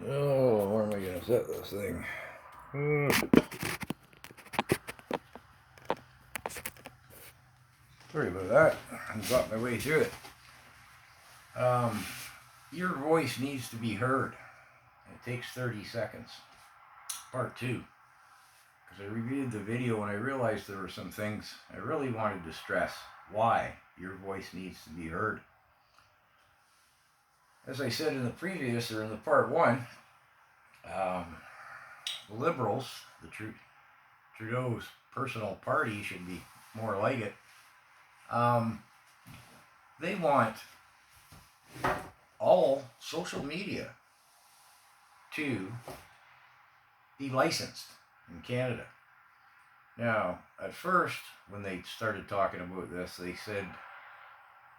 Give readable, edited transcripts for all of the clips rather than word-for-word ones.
Oh, where am I going to set this thing? Sorry about that. I got my way through it. Your voice needs to be heard. It takes 30 seconds. Part 2. Because I reviewed the video and I realized there were some things I really wanted to stress why your voice needs to be heard. As I said in the previous, or in the part 1, the Liberals, Trudeau's personal party should be more like it. They want all social media to be licensed in Canada. Now, at first, when they started talking about this, they said,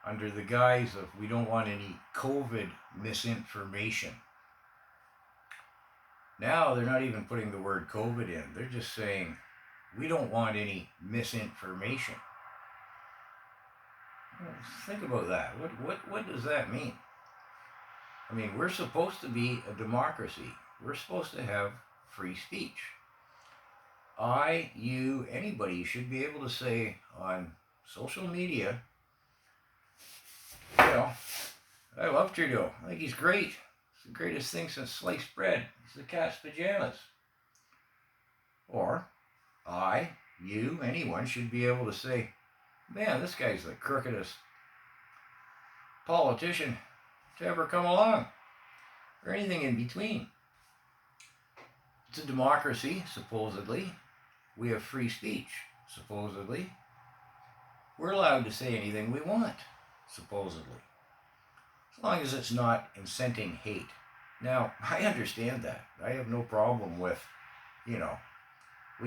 under the guise of, we don't want any COVID misinformation. Now, they're not even putting the word COVID in. They're just saying, we don't want any misinformation. Well, think about that. What does that mean? I mean, we're supposed to be a democracy. We're supposed to have free speech. You, anybody should be able to say on social media, I love Trudeau. I think he's great. It's the greatest thing since sliced bread. He's the cat's pajamas. Or you, anyone should be able to say, man, this guy's the crookedest politician to ever come along. Or anything in between. It's a democracy, supposedly. We have free speech, supposedly. We're allowed to say anything we want, supposedly. As long as it's not inciting hate. Now, I understand that. I have no problem with, we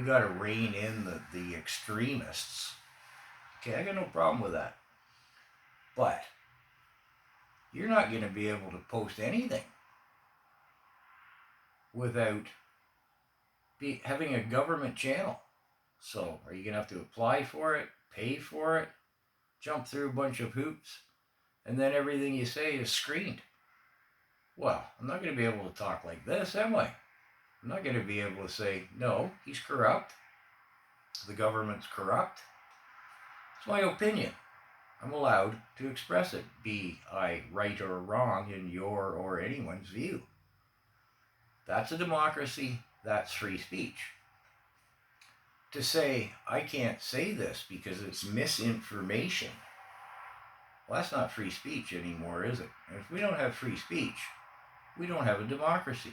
got to rein in the extremists. Okay, I got no problem with that. But you're not going to be able to post anything without having a government channel. So, are you going to have to apply for it, pay for it, jump through a bunch of hoops, and then everything you say is screened? Well, I'm not going to be able to talk like this, am I? I'm not going to be able to say, no, he's corrupt. The government's corrupt. It's my opinion. I'm allowed to express it, be I right or wrong in your or anyone's view. That's a democracy. That's free speech. To say, I can't say this because it's misinformation, well, that's not free speech anymore, is it? And if we don't have free speech, we don't have a democracy.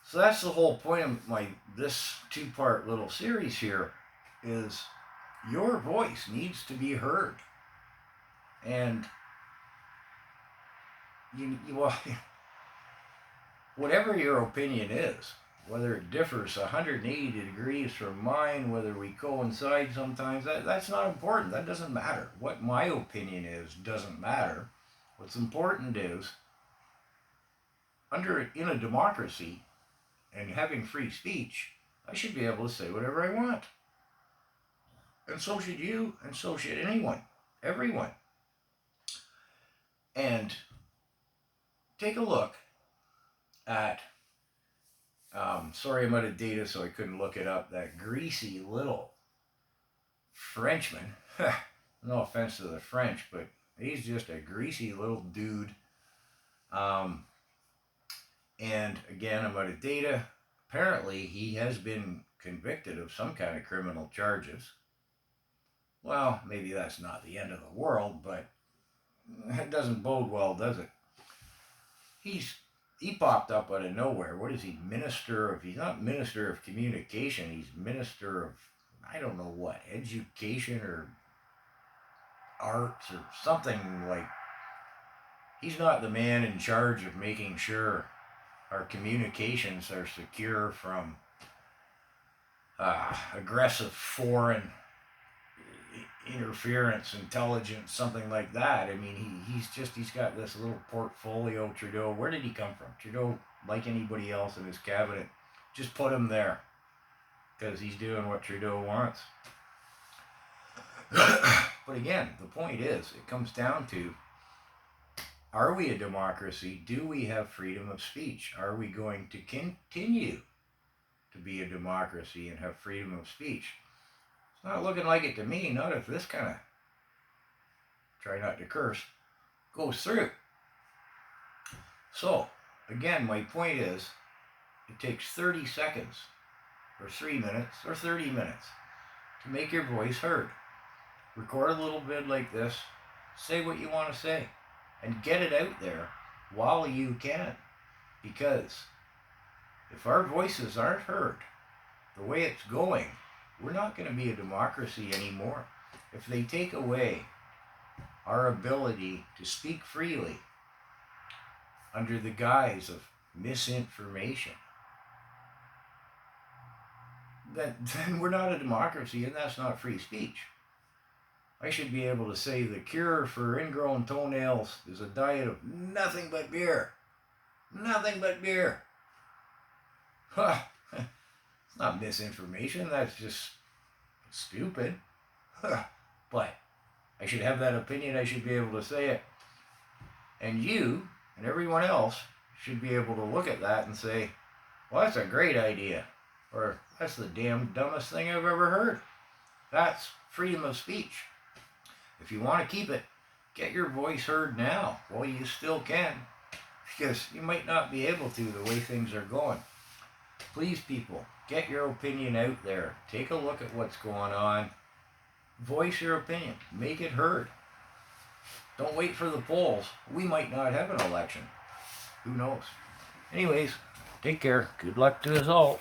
So that's the whole point of this 2-part little series here, is your voice needs to be heard. And whatever your opinion is, whether it differs 180 degrees from mine, whether we coincide sometimes, that's not important. That doesn't matter. What my opinion is doesn't matter. What's important is, in a democracy and having free speech, I should be able to say whatever I want. And so should you, and so should anyone, everyone. And take a look at, sorry I'm out of data so I couldn't look it up, that greasy little Frenchman. No offense to the French, but he's just a greasy little dude. And again, I'm out of data. Apparently, he has been convicted of some kind of criminal charges. Well, maybe that's not the end of the world, but it doesn't bode well, does it? He popped up out of nowhere. What is he, he's not Minister of Communication, he's Minister of, I don't know what, Education or Arts or something like. He's not the man in charge of making sure our communications are secure from aggressive foreign interference, intelligence, something like that. I mean, he's got this little portfolio. Trudeau, where did he come from? Trudeau, like anybody else in his cabinet, just put him there because he's doing what Trudeau wants. But again, the point is, it comes down to, Are we a democracy? Do we have freedom of speech? Are we going to continue to be a democracy and have freedom of speech? It's not looking like it to me, not if this kind of, try not to curse, goes through. So, again, my point is, it takes 30 seconds, or 3 minutes, or 30 minutes to make your voice heard. Record a little bit like this, say what you want to say, and get it out there while you can. Because if our voices aren't heard the way it's going, we're not going to be a democracy anymore. If they take away our ability to speak freely under the guise of misinformation, then we're not a democracy, and that's not free speech. I should be able to say the cure for ingrown toenails is a diet of nothing but beer. Nothing but beer. Huh. It's not misinformation, that's just stupid. Huh. But I should have that opinion, I should be able to say it. And you and everyone else should be able to look at that and say, well, that's a great idea. Or that's the damn dumbest thing I've ever heard. That's freedom of speech. If you want to keep it, get your voice heard now while you still can, because you might not be able to the way things are going. Please, people, get your opinion out there. Take a look at what's going on. Voice your opinion. Make it heard. Don't wait for the polls. We might not have an election. Who knows? Anyways, take care. Good luck to us all.